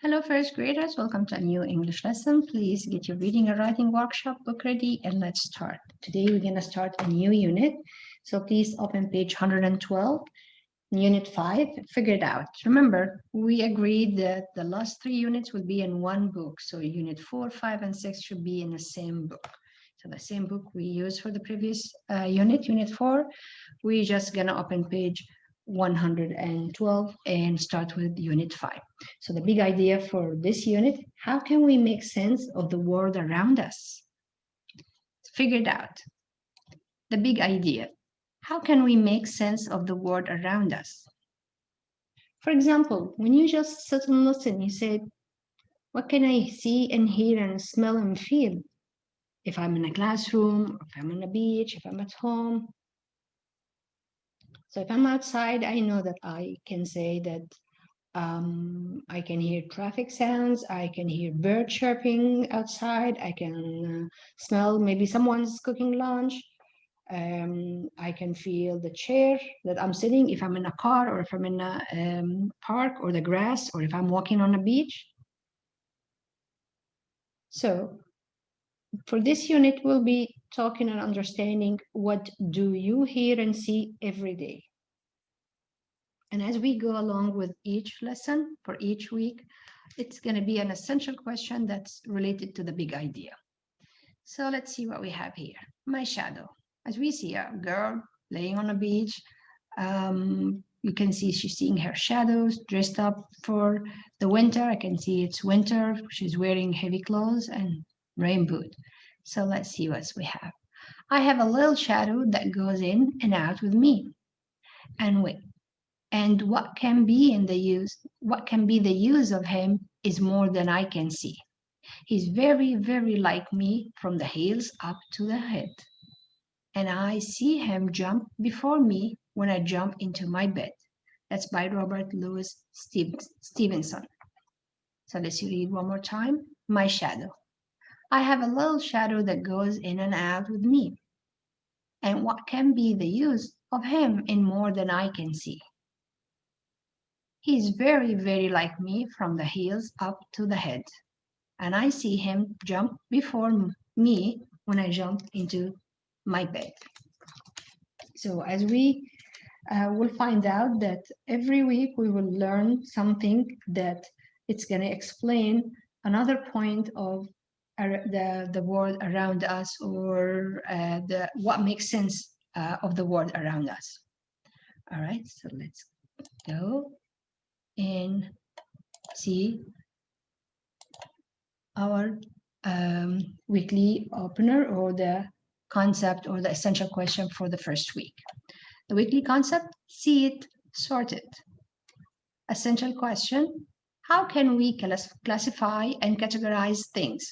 Hello, first graders. Welcome to a new English lesson. Please get your reading and writing workshop book ready and let's start. Today we're going to start a new unit. So please open page 112, unit 5, figure it out. Remember, we agreed that the last 3 units will be in one book. So unit 4, 5, and 6 should be in the same book. So the same book we used for the previous unit 4, we're just going to open page 112 and start with unit 5. So the big idea for this unit, how can we make sense of the world around us? Figure it out. The big idea, how can we make sense of the world around us? For example, when you just sit and listen, you say, what can I see and hear and smell and feel? If I'm in a classroom, if I'm on a beach, if I'm at home. So if I'm outside, I know that I can say that I can hear traffic sounds, I can hear bird chirping outside, I can smell maybe someone's cooking lunch, I can feel the chair that I'm sitting if I'm in a car or if I'm in a park or the grass or if I'm walking on a beach. So for this unit, we'll be talking and understanding what do you hear and see every day. And as we go along with each lesson for each week, it's going to be an essential question that's related to the big idea. So let's see what we have here. My shadow. As we see a girl laying on a beach, you can see she's seeing her shadows dressed up for the winter. I can see it's winter. She's wearing heavy clothes and rain boot. So let's see what we have. I have a little shadow that goes in and out with me. And wait. And what can be the use of him is more than I can see. He's very, very like me from the heels up to the head. And I see him jump before me when I jump into my bed. That's by Robert Louis Stevenson. So let's read one more time. My shadow. I have a little shadow that goes in and out with me. And what can be the use of him in more than I can see? He's very, very like me from the heels up to the head. And I see him jump before me when I jump into my bed. So as we will find out that every week we will learn something that it's going to explain another point of the world around us or what makes sense of the world around us. All right, so let's go and see our weekly opener or the concept or the essential question for the first week. The weekly concept, see it, sort it. Essential question, how can we classify and categorize things?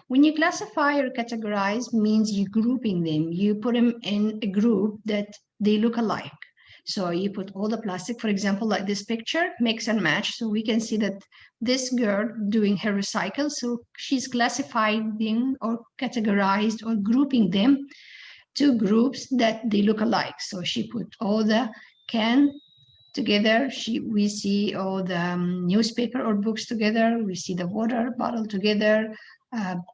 When you classify or categorize means you grouping them, you put them in a group that they look alike. So you put all the plastic, for example, like this picture, mix and match. So we can see that this girl doing her recycle. So she's classifying or categorized or grouping them to groups that they look alike. So she put all the can together. We see all the newspaper or books together. We see the water bottle together,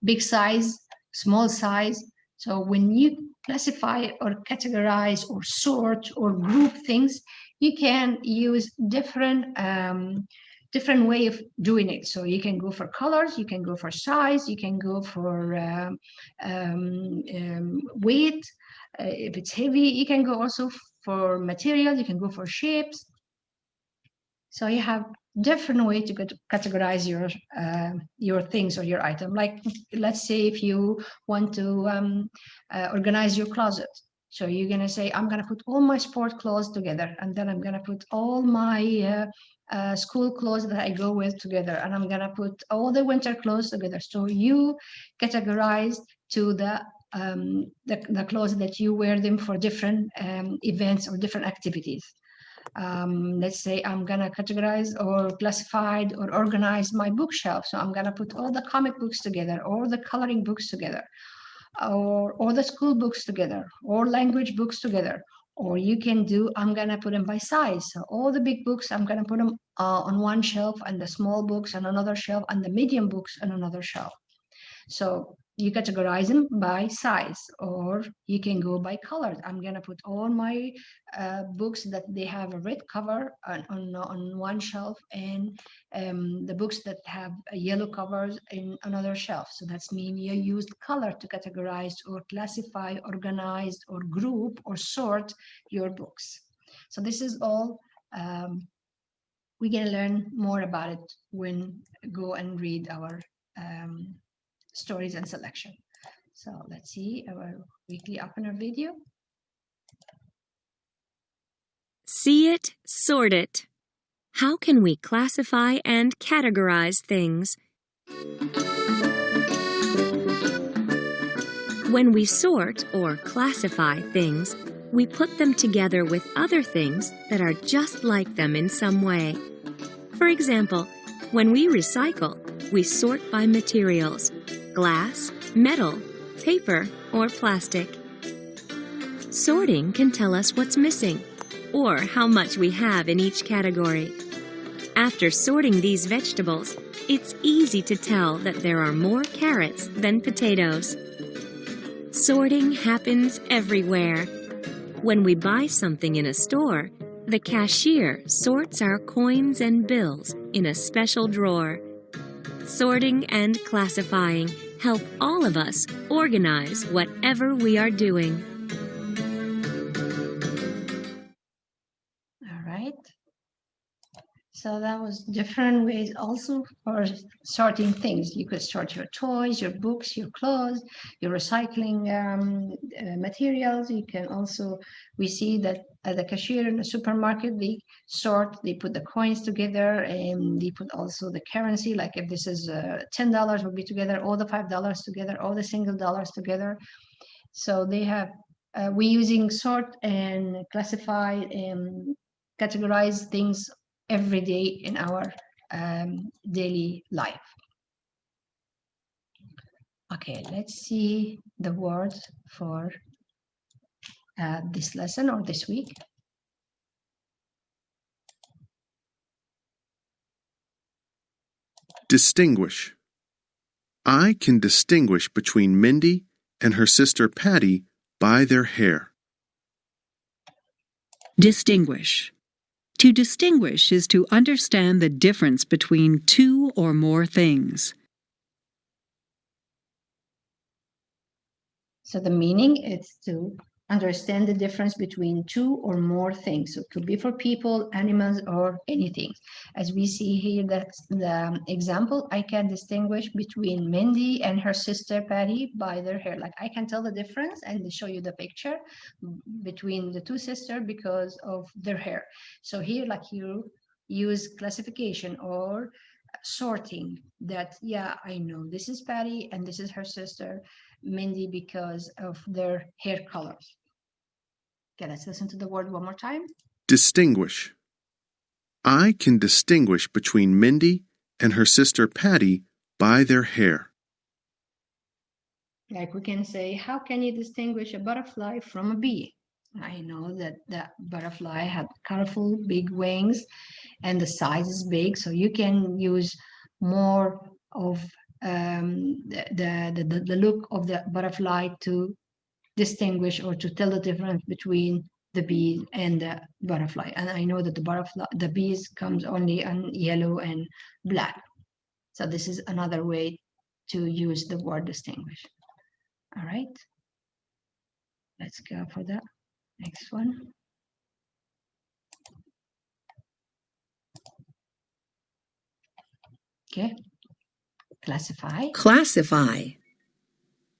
big size, small size. So when you classify or categorize or sort or group things, you can use different way of doing it. So you can go for colors, you can go for size, you can go for weight. If it's heavy, you can go also for material, you can go for shapes. So you have different way to categorize your things or your item. Like, let's say if you want to organize your closet. So you're going to say, I'm going to put all my sport clothes together, and then I'm going to put all my school clothes that I go with together, and I'm going to put all the winter clothes together. So you categorize to the clothes that you wear them for different events or different activities. Let's say I'm gonna categorize or classified or organize my bookshelf. So I'm gonna put all the comic books together, or the coloring books together, or the school books together, or language books together, Or you can do, I'm gonna put them by size. So all the big books, I'm gonna put them on one shelf, and the small books on another shelf, and the medium books on another shelf. So you categorize them by size, or you can go by colors. I'm gonna put all my books that they have a red cover on one shelf, and the books that have yellow covers in another shelf. So that's mean you used color to categorize or classify, organize, or group or sort your books. So this is all we're gonna learn more about it when go and read our stories and selection. So let's see our weekly opener video. See it, sort it. How can we classify and categorize things? When we sort or classify things, we put them together with other things that are just like them in some way. For example, when we recycle, we sort by materials: glass, metal, paper, or plastic. Sorting can tell us what's missing, or how much we have in each category. After sorting these vegetables, it's easy to tell that there are more carrots than potatoes. Sorting happens everywhere. When we buy something in a store, the cashier sorts our coins and bills in a special drawer. Sorting and classifying help all of us organize whatever we are doing. All right. So that was different ways also for sorting things. You could sort your toys, your books, your clothes, your recycling materials. You can also, we see that at the cashier in the supermarket, they sort, they put the coins together, and they put also the currency, like if this is $10 will be together, all the $5 together, all the single dollars together. So they have, we using sort and classify and categorize things every day in our daily life. Okay, let's see the words for this lesson or this week. Distinguish. I can distinguish between Mindy and her sister Patty by their hair. Distinguish. To distinguish is to understand the difference between two or more things. So the meaning is to understand the difference between two or more things. So it could be for people, animals, or anything. As we see here, that's the example. I can distinguish between Mindy and her sister Patty by their hair. Like I can tell the difference and show you the picture between the two sisters because of their hair. So here, like you use classification or sorting that, yeah, I know this is Patty and this is her sister Mindy because of their hair colors. Okay, let's listen to the word one more time. Distinguish. I can distinguish between Mindy and her sister Patty by their hair. Like we can say, how can you distinguish a butterfly from a bee? I know that the butterfly had colorful big wings and the size is big, so you can use more of the look of the butterfly to distinguish or to tell the difference between the bee and the butterfly. And I know that the bees comes only on yellow and black. So this is another way to use the word distinguish. All right, let's go for the next one. Okay, classify. Classify.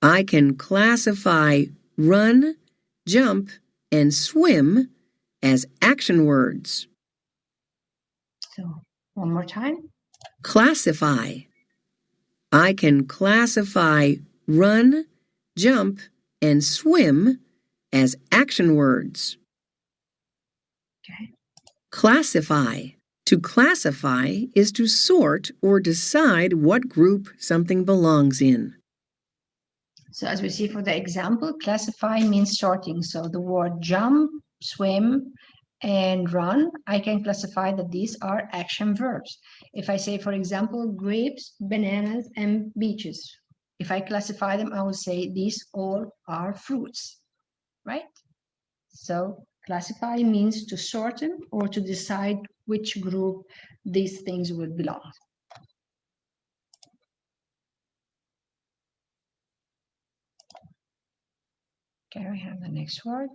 I can classify run, jump, and swim as action words. So one more time. Classify. I can classify run, jump, and swim as action words. Okay. Classify. To classify is to sort or decide what group something belongs in. So as we see for the example, classify means sorting. So the word jump swim, and run, I can classify that these are action verbs. If I say, for example, grapes, bananas, and beaches, if I classify them, I will say these all are fruits, right? So classify means to sort them or to decide which group these things would belong. Okay, we have the next word.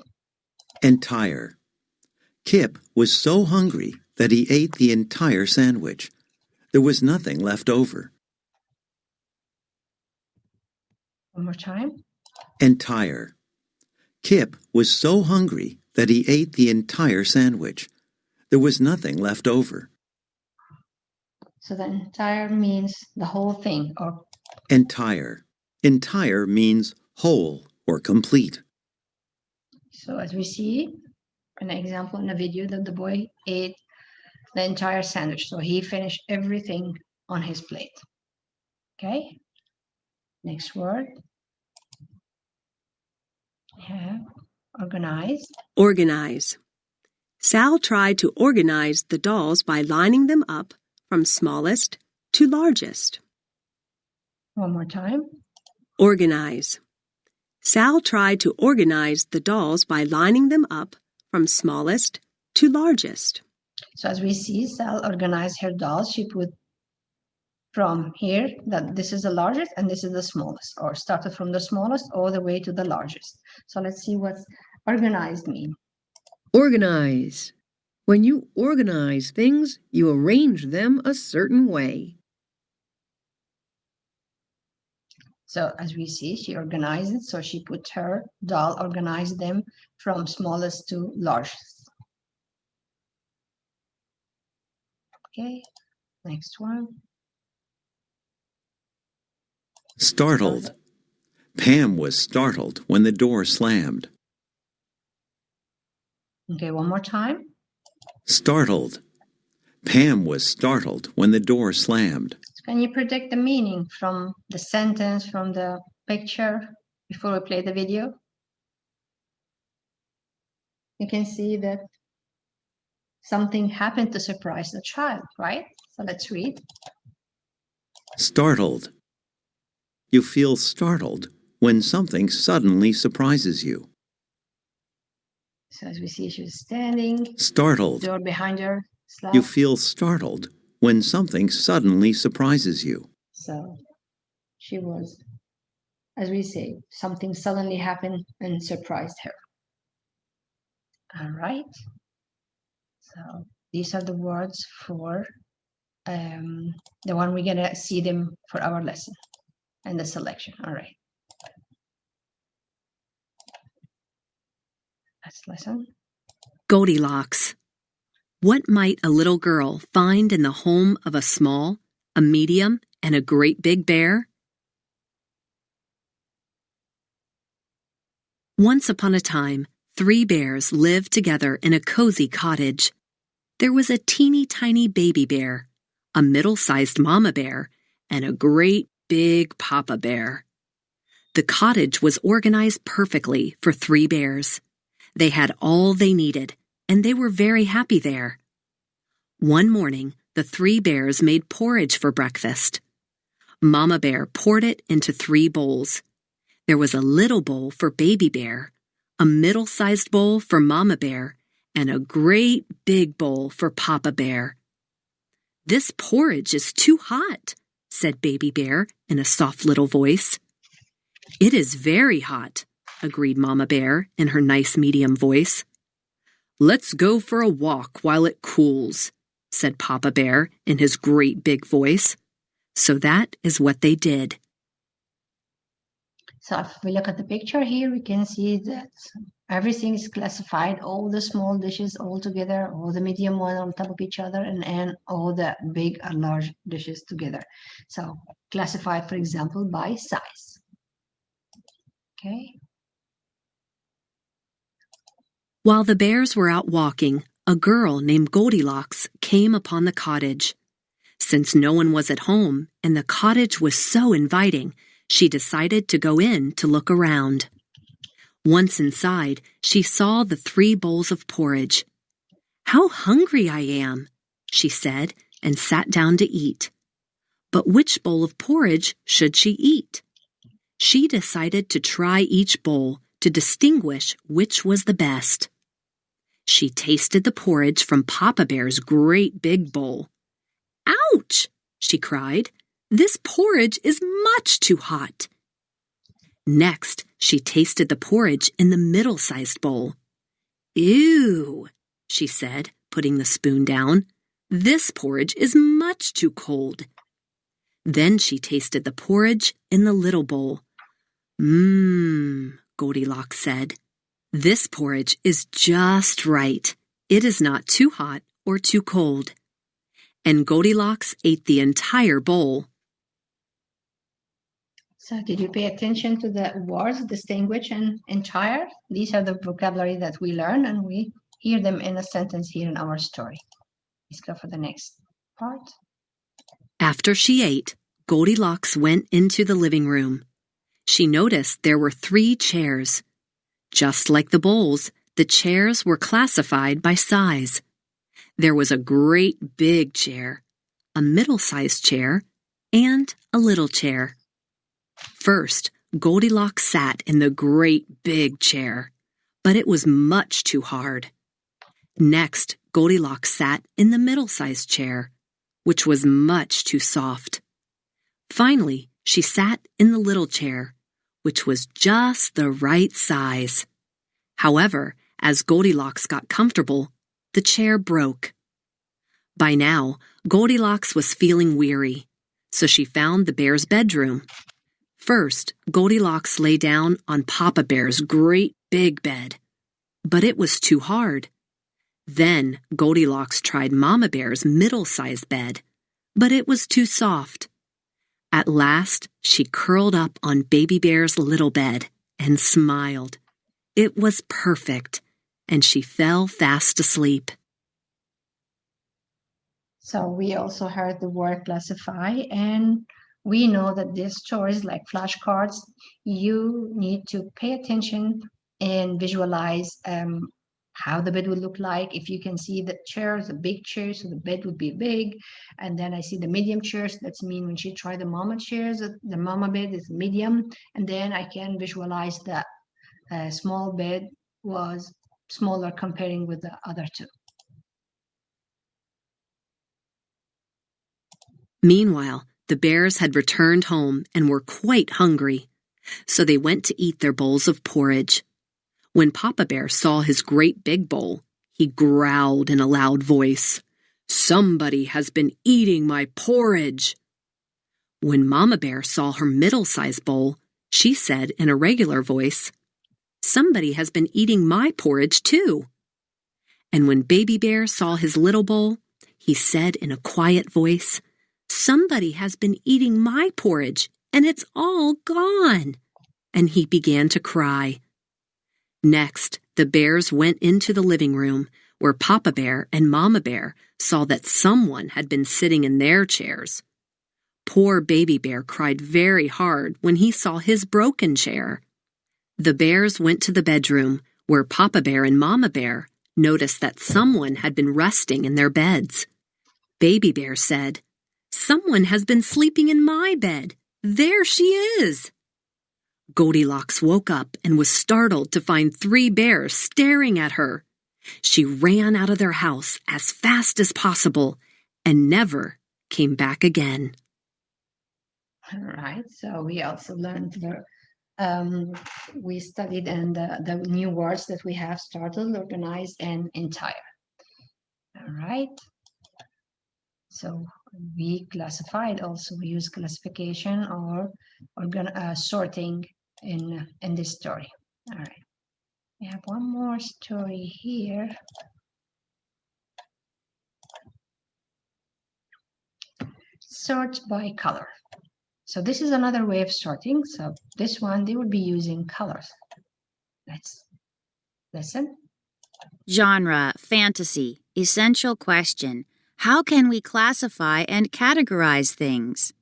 Entire. Kip was so hungry that he ate the entire sandwich. There was nothing left over. One more time. Entire. Kip was so hungry that he ate the entire sandwich. There was nothing left over. So the entire means the whole thing, or Entire. Entire means whole or complete. so as we see an example in the video that the boy ate the entire sandwich. So he finished everything on his plate. Okay. Next word. We have organize. Organize. Sal tried to organize the dolls by lining them up from smallest to largest. One more time. Organize. Sal tried to organize the dolls by lining them up from smallest to largest. So as we see, Sal organized her dolls. She put from here that this is the largest and this is the smallest, or started from the smallest all the way to the largest. So let's see what organized mean. Organize. When you organize things, you arrange them a certain way. So as we see, she organized it. So she put her doll, organized them from smallest to largest. Okay, next one. Startled. Pam was startled when the door slammed. Okay, one more time. Startled. Pam was startled when the door slammed. So can you predict the meaning from the sentence, from the picture, before we play the video? You can see that something happened to surprise the child, right? So let's read. Startled. You feel startled when something suddenly surprises you. So as we see, she was standing, Startled. door behind her slapped. You feel startled when something suddenly surprises you. So she was, as we say, something suddenly happened and surprised her. All right. So these are the words for the one we're gonna see them for our lesson and the selection. All right. Let's listen. Goldilocks. What might a little girl find in the home of a small, a medium, and a great big bear? Once upon a time, 3 bears lived together in a cozy cottage. There was a teeny tiny baby bear, a middle-sized mama bear, and a great big papa bear. The cottage was organized perfectly for 3 bears. They had all they needed, and they were very happy there. One morning, the 3 bears made porridge for breakfast. Mama Bear poured it into 3 bowls. There was a little bowl for Baby Bear, a middle-sized bowl for Mama Bear, and a great big bowl for Papa Bear. "This porridge is too hot," said Baby Bear in a soft little voice. "It is very hot," agreed Mama Bear in her nice medium voice. "Let's go for a walk while it cools," said Papa Bear in his great big voice. So that is what they did. So if we look at the picture here, we can see that everything is classified, all the small dishes all together, all the medium one on top of each other, and all the big and large dishes together. So classified, for example, by size. Okay. While the bears were out walking, a girl named Goldilocks came upon the cottage. Since no one was at home and the cottage was so inviting, she decided to go in to look around. Once inside, she saw the 3 bowls of porridge. "How hungry I am," she said, and sat down to eat. But which bowl of porridge should she eat? She decided to try each bowl to distinguish which was the best. She tasted the porridge from Papa Bear's great big bowl. "Ouch!" she cried. "This porridge is much too hot." Next, she tasted the porridge in the middle-sized bowl. "Ew," she said, putting the spoon down. "This porridge is much too cold." Then she tasted the porridge in the little bowl. Goldilocks said. "This porridge is just right. It is not too hot or too cold." And Goldilocks ate the entire bowl. So did you pay attention to the words distinguish and entire? These are the vocabulary that we learn, and we hear them in a sentence here in our story. Let's go for the next part. After she ate, Goldilocks went into the living room. She noticed there were 3 chairs. Just like the bowls, the chairs were classified by size. There was a great big chair, a middle-sized chair, and a little chair. First, Goldilocks sat in the great big chair, but it was much too hard. Next, Goldilocks sat in the middle-sized chair, which was much too soft. Finally, she sat in the little chair, which was just the right size. However, as Goldilocks got comfortable, the chair broke. By now, Goldilocks was feeling weary, so she found the bear's bedroom. First, Goldilocks lay down on Papa Bear's great big bed, but it was too hard. Then Goldilocks tried Mama Bear's middle-sized bed, but it was too soft. At last, she curled up on Baby Bear's little bed and smiled. It was perfect, and she fell fast asleep. So we also heard the word classify, and we know that these stories, like flashcards, you need to pay attention and visualize how the bed would look like. If you can see the chairs, the big chairs, so the bed would be big. And then I see the medium chairs. That's mean when she tried the mama chairs, the mama bed is medium. And then I can visualize that small bed was smaller comparing with the other 2. Meanwhile, the bears had returned home and were quite hungry, so they went to eat their bowls of porridge. When Papa Bear saw his great big bowl, he growled in a loud voice, "Somebody has been eating my porridge." When Mama Bear saw her middle-sized bowl, she said in a regular voice, "Somebody has been eating my porridge too." And when Baby Bear saw his little bowl, he said in a quiet voice, "Somebody has been eating my porridge, and it's all gone." And he began to cry. Next, the bears went into the living room, where Papa Bear and Mama Bear saw that someone had been sitting in their chairs. Poor Baby Bear cried very hard when he saw his broken chair. The bears went to the bedroom, where Papa Bear and Mama Bear noticed that someone had been resting in their beds. Baby Bear said, "Someone has been sleeping in my bed. There she is." Goldilocks woke up and was startled to find 3 bears staring at her. She ran out of their house as fast as possible and never came back again. All right, so we also learned we studied and the new words that we have: startled, organized, and entire. All right, so we classified also. We use classification or sorting in this story. All right, we have one more story here. Sort by color. So this is another way of sorting. So this one, they would be using colors. Let's listen. Genre, fantasy. Essential question. How can we classify and categorize things?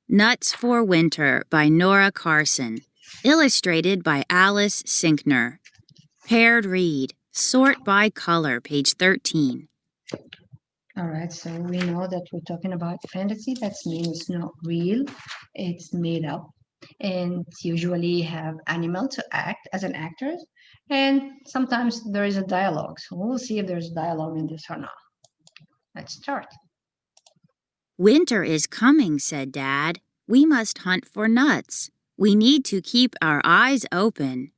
Nuts for Winter by Nora Carson. Illustrated by Alice Sinkner. Paired read. Sort by color, page 13. All right, so we know that we're talking about fantasy. That means it's not real, it's made up. And usually have animal to act as an actor. And sometimes there is a dialogue. So we'll see if there's dialogue in this or not. Let's start. Winter is coming, said Dad. We must hunt for nuts. We need to keep our eyes open.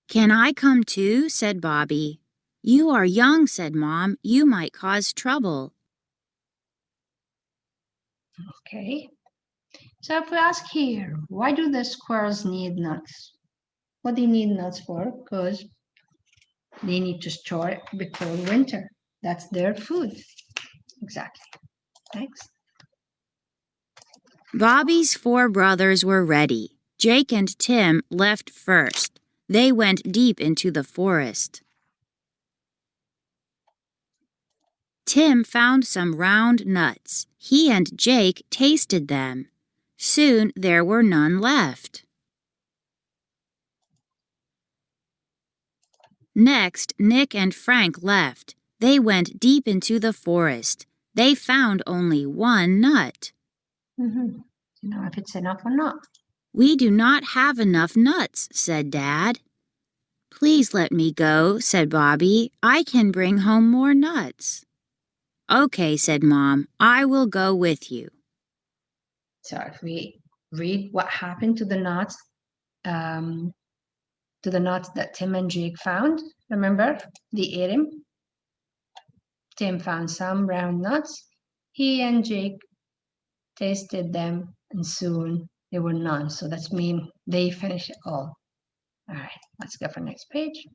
Can I come too? Said Bobby. You are young, said Mom. You might cause trouble. Okay. So if we ask here, why do the squirrels need nuts? What they need nuts for? Because they need to store it before winter. That's their food. Exactly. Thanks. Bobby's 4 brothers were ready. Jake and Tim left first. They went deep into the forest. Tim found some round nuts. He and Jake tasted them. Soon there were none left. Next, Nick and Frank left. They went deep into the forest. They found only 1 nut. You know if it's enough or not. We do not have enough nuts, said Dad. Please let me go, said Bobby. I can bring home more nuts. Okay, said Mom. I will go with you. So if we read what happened to the nuts that Tim and Jake found, remember, they ate him. Tim found some round nuts. He and Jake tasted them, and soon there were none. So that's mean they finished it all. All right, let's go for next page.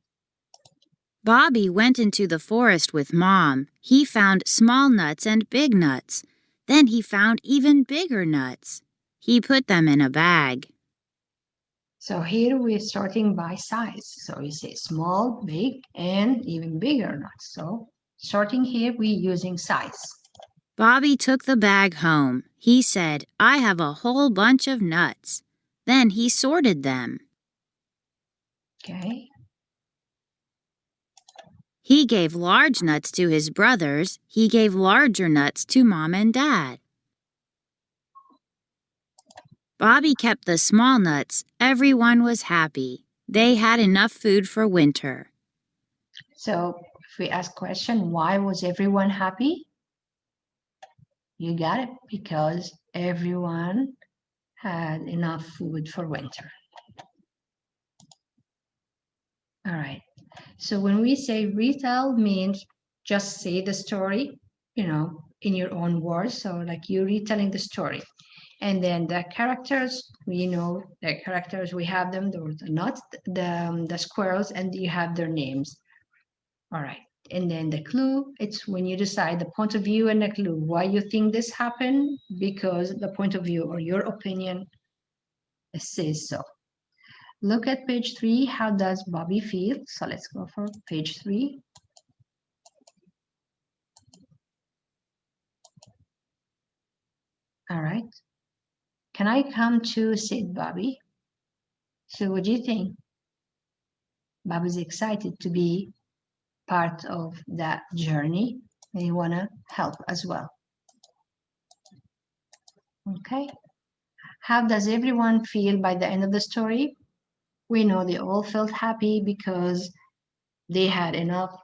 Bobby went into the forest with Mom. He found small nuts and big nuts. Then he found even bigger nuts. He put them in a bag. So here we're starting by size. So you say small, big, and even bigger nuts. So starting here, we're using size. Bobby took the bag home. He said, I have a whole bunch of nuts. Then he sorted them. Okay. He gave large nuts to his brothers. He gave larger nuts to Mom and Dad. Bobby kept the small nuts. Everyone was happy. They had enough food for winter. So if we ask question, why was everyone happy? You got it, because everyone had enough food for winter. All right. So when we say retell means just say the story, in your own words. So like you're retelling the story. And then the characters, we know the characters, we have them, the nuts, the squirrels, and you have their names. All right. And then the clue, it's when you decide the point of view and the clue, why you think this happened, because the point of view or your opinion says so. Look at page 3. How does Bobby feel? So let's go for page 3. All right. Can I come to said Bobby? So what do you think? Bobby's excited to be part of that journey and you want to help as well. Okay. How does everyone feel by the end of the story? We know they all felt happy because they had enough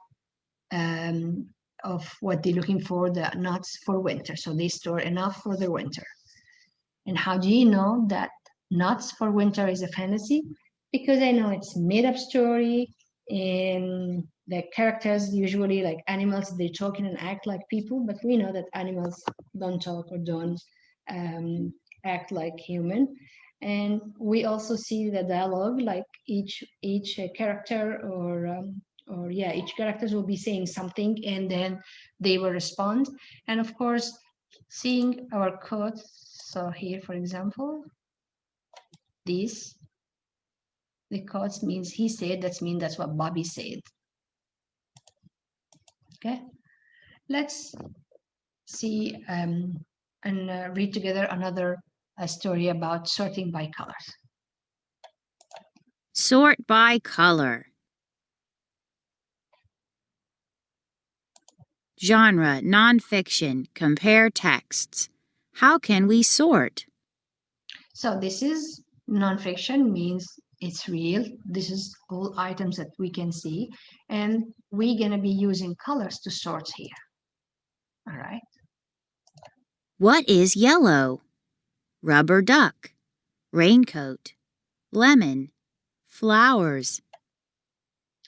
of what they're looking for, the nuts for winter. So they store enough for the winter. And how do you know that nuts for winter is a fantasy? Because I know it's made up story and the characters usually like animals, they talk and act like people, but we know that animals don't talk or don't act like human. And we also see the dialogue, like each character or yeah, each characters will be saying something and then they will respond. And of course, seeing our quotes. So here, for example, this, the quotes means he said, that's what Bobby said. Okay, let's see and read together another a story about sorting by colors. Sort by color. Genre, nonfiction. Compare texts. How can we sort? So this is nonfiction, means it's real. This is all items that we can see. And we're going to be using colors to sort here. All right. What is yellow? Rubber duck. Raincoat. Lemon. Flowers.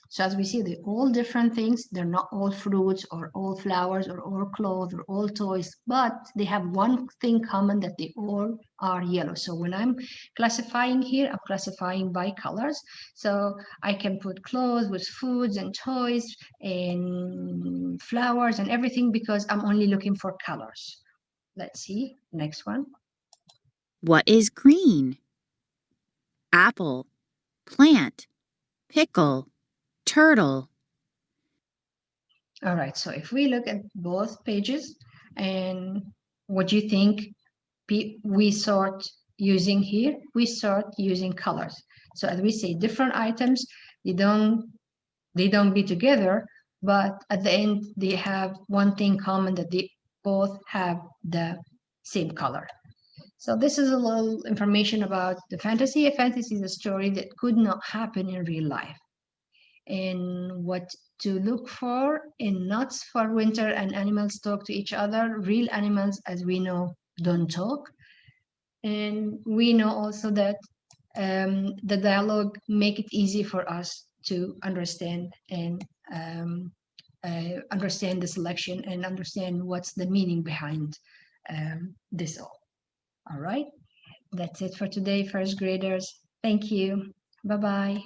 So as we see, they're all different things. They're not all fruits or all flowers or all clothes or all toys, but they have one thing common, that they all are yellow. So when I'm classifying here, I'm classifying by colors. So I can put clothes with foods and toys and flowers and everything because I'm only looking for colors. Let's see, next one. What is green? Apple. Plant. Pickle. Turtle. All right, so if we look at both pages, and what do you think we sort using here? We sort using colors. So as we say, different items, they don't be together, but at the end they have one thing common, that they both have the same color. So this is a little information about the fantasy. A fantasy is a story that could not happen in real life. And what to look for in nuts for winter, and animals talk to each other. Real animals, as we know, don't talk. And we know also that the dialogue make it easy for us to understand and understand the selection and understand what's the meaning behind this all. All right, that's it for today, first graders. Thank you. Bye-bye.